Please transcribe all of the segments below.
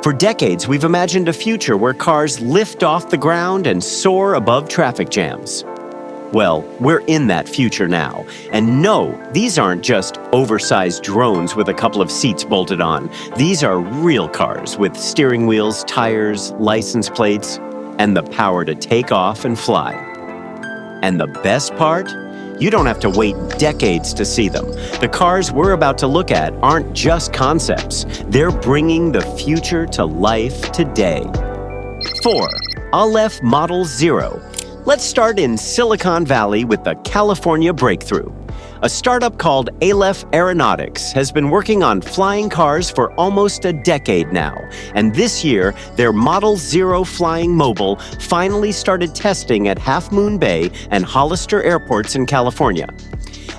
For decades, we've imagined a future where cars lift off the ground and soar above traffic jams. Well, we're in that future now. And no, these aren't just oversized drones with a couple of seats bolted on. These are real cars with steering wheels, tires, license plates, and the power to take off and fly. And the best part? You don't have to wait decades to see them. The cars we're about to look at aren't just concepts. They're bringing the future to life today. 4. Alef Model 0. Let's start in Silicon Valley with the California breakthrough. A startup called Alef Aeronautics has been working on flying cars for almost a decade now, and this year, their Model 0 flying mobile finally started testing at Half Moon Bay and Hollister airports in California.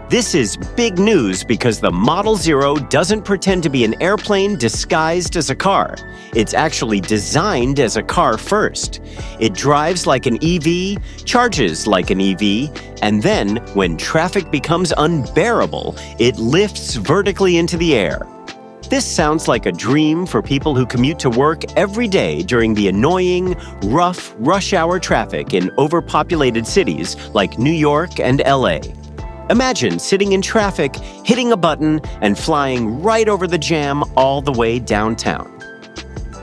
This is big news because the Model 0 doesn't pretend to be an airplane disguised as a car. It's actually designed as a car first. It drives like an EV, charges like an EV, and then, when traffic becomes unbearable, it lifts vertically into the air. This sounds like a dream for people who commute to work every day during the annoying, rough, rush-hour traffic in overpopulated cities like New York and LA. Imagine sitting in traffic, hitting a button, and flying right over the jam all the way downtown.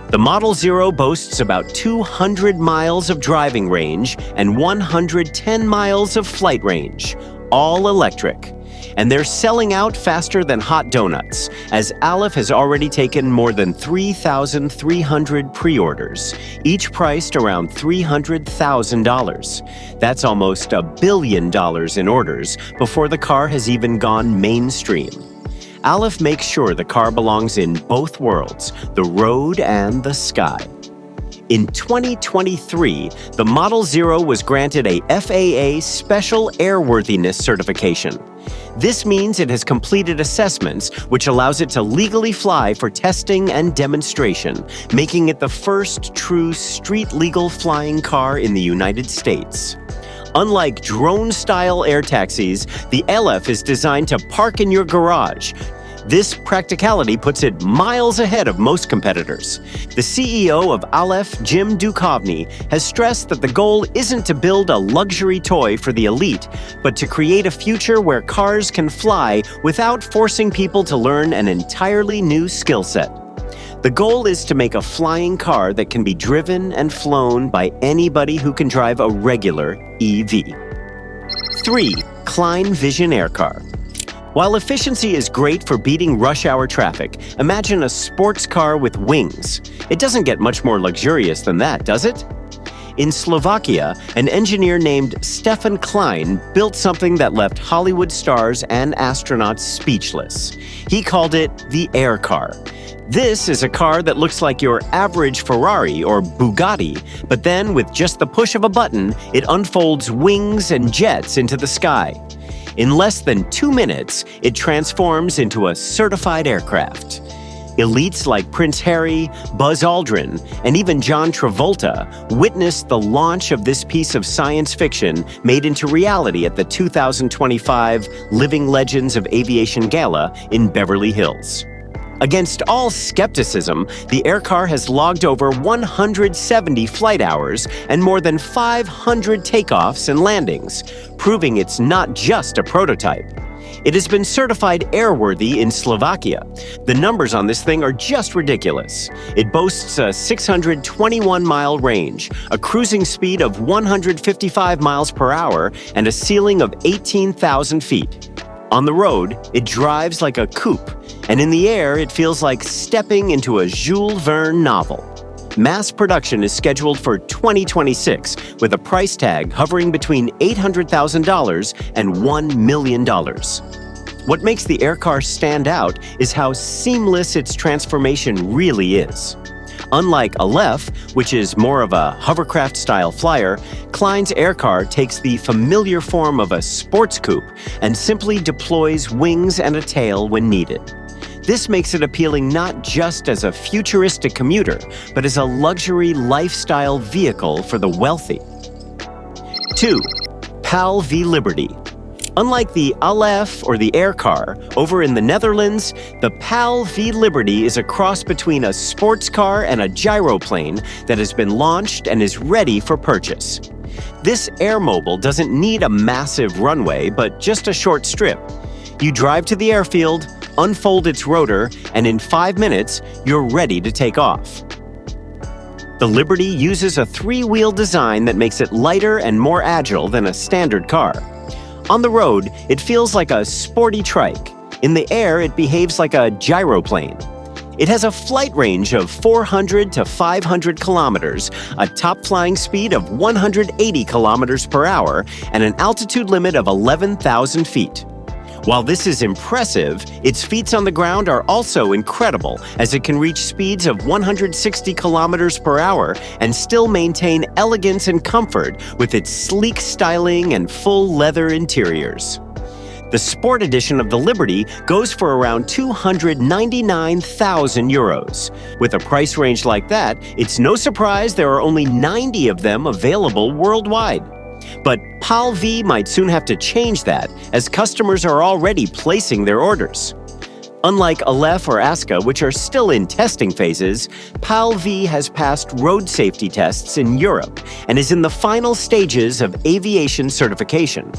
The Model 0 boasts about 200 miles of driving range and 110 miles of flight range, all electric. And they're selling out faster than hot donuts, as Alef has already taken more than 3,300 pre-orders, each priced around $300,000. That's almost $1 billion in orders before the car has even gone mainstream. Alef makes sure the car belongs in both worlds, the road and the sky. In 2023, the Model 0 was granted a FAA Special Airworthiness certification. This means it has completed assessments, which allows it to legally fly for testing and demonstration, making it the first true street-legal flying car in the United States. Unlike drone-style air taxis, the Alef is designed to park in your garage. This practicality puts it miles ahead of most competitors. The CEO of Alef, Jim Duchovny, has stressed that the goal isn't to build a luxury toy for the elite, but to create a future where cars can fly without forcing people to learn an entirely new skill set. The goal is to make a flying car that can be driven and flown by anybody who can drive a regular EV. 3. Klein Vision Aircar. While efficiency is great for beating rush-hour traffic, imagine a sports car with wings. It doesn't get much more luxurious than that, does it? In Slovakia, an engineer named Stefan Klein built something that left Hollywood stars and astronauts speechless. He called it the Aircar. This is a car that looks like your average Ferrari or Bugatti, but then with just the push of a button, it unfolds wings and jets into the sky. In less than 2 minutes, it transforms into a certified aircraft. Elites like Prince Harry, Buzz Aldrin, and even John Travolta witnessed the launch of this piece of science fiction made into reality at the 2025 Living Legends of Aviation Gala in Beverly Hills. Against all skepticism, the Aircar has logged over 170 flight hours and more than 500 takeoffs and landings, proving it's not just a prototype. It has been certified airworthy in Slovakia. The numbers on this thing are just ridiculous. It boasts a 621-mile range, a cruising speed of 155 miles per hour, and a ceiling of 18,000 feet. On the road, it drives like a coupe, and in the air, it feels like stepping into a Jules Verne novel. Mass production is scheduled for 2026, with a price tag hovering between $800,000 and $1 million. What makes the Aircar stand out is how seamless its transformation really is. Unlike Alef, which is more of a hovercraft-style flyer, Klein's Aircar takes the familiar form of a sports coupe and simply deploys wings and a tail when needed. This makes it appealing not just as a futuristic commuter, but as a luxury lifestyle vehicle for the wealthy. 2. PAL v Liberty. Unlike the Alef or the Aircar, over in the Netherlands, the PAL V Liberty is a cross between a sports car and a gyroplane that has been launched and is ready for purchase. This airmobile doesn't need a massive runway, but just a short strip. You drive to the airfield, unfold its rotor, and in 5 minutes, you're ready to take off. The Liberty uses a 3-wheel design that makes it lighter and more agile than a standard car. On the road, it feels like a sporty trike. In the air, it behaves like a gyroplane. It has a flight range of 400 to 500 kilometers, a top flying speed of 180 kilometers per hour, and an altitude limit of 11,000 feet. While this is impressive, its feats on the ground are also incredible, as it can reach speeds of 160 kilometers per hour and still maintain elegance and comfort with its sleek styling and full leather interiors. The Sport Edition of the Liberty goes for around €299,000. With a price range like that, it's no surprise there are only 90 of them available worldwide. But PAL V might soon have to change that, as customers are already placing their orders. Unlike Alef or Aska, which are still in testing phases, PAL V has passed road safety tests in Europe and is in the final stages of aviation certification.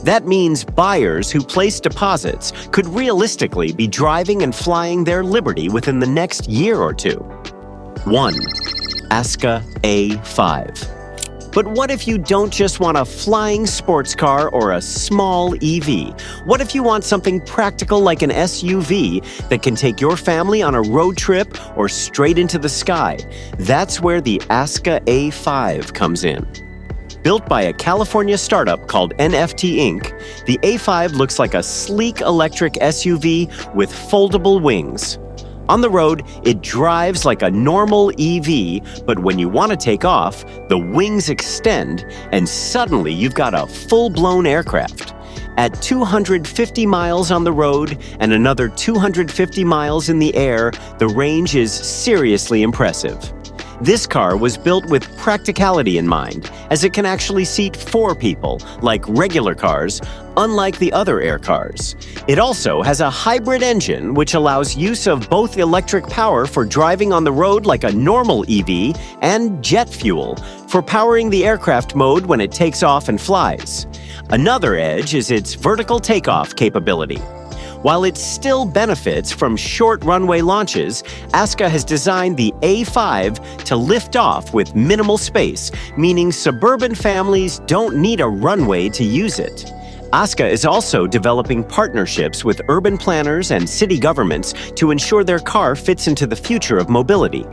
That means buyers who place deposits could realistically be driving and flying their Liberty within the next year or two. 1. Aska A5. But what if you don't just want a flying sports car or a small EV? What if you want something practical like an SUV that can take your family on a road trip or straight into the sky? That's where the Aska A5 comes in. Built by a California startup called NFT Inc., the A5 looks like a sleek electric SUV with foldable wings. On the road, it drives like a normal EV, but when you want to take off, the wings extend, and suddenly you've got a full-blown aircraft. At 250 miles on the road and another 250 miles in the air, the range is seriously impressive. This car was built with practicality in mind, as it can actually seat 4 people, like regular cars, unlike the other Aircars. It also has a hybrid engine, which allows use of both electric power for driving on the road like a normal EV and jet fuel for powering the aircraft mode when it takes off and flies. Another edge is its vertical takeoff capability. While it still benefits from short runway launches, Aska has designed the A5 to lift off with minimal space, meaning suburban families don't need a runway to use it. Aska is also developing partnerships with urban planners and city governments to ensure their car fits into the future of mobility.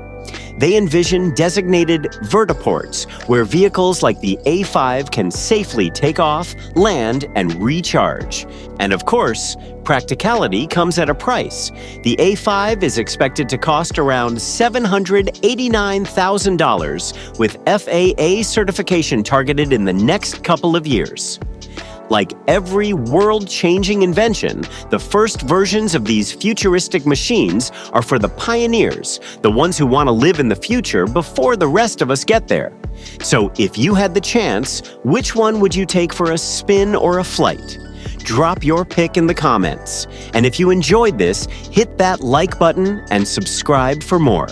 They envision designated vertiports, where vehicles like the A5 can safely take off, land, and recharge. And of course, practicality comes at a price. The A5 is expected to cost around $789,000, with FAA certification targeted in the next couple of years. Like every world-changing invention, the first versions of these futuristic machines are for the pioneers, the ones who want to live in the future before the rest of us get there. So if you had the chance, which one would you take for a spin or a flight? Drop your pick in the comments. And if you enjoyed this, hit that like button and subscribe for more.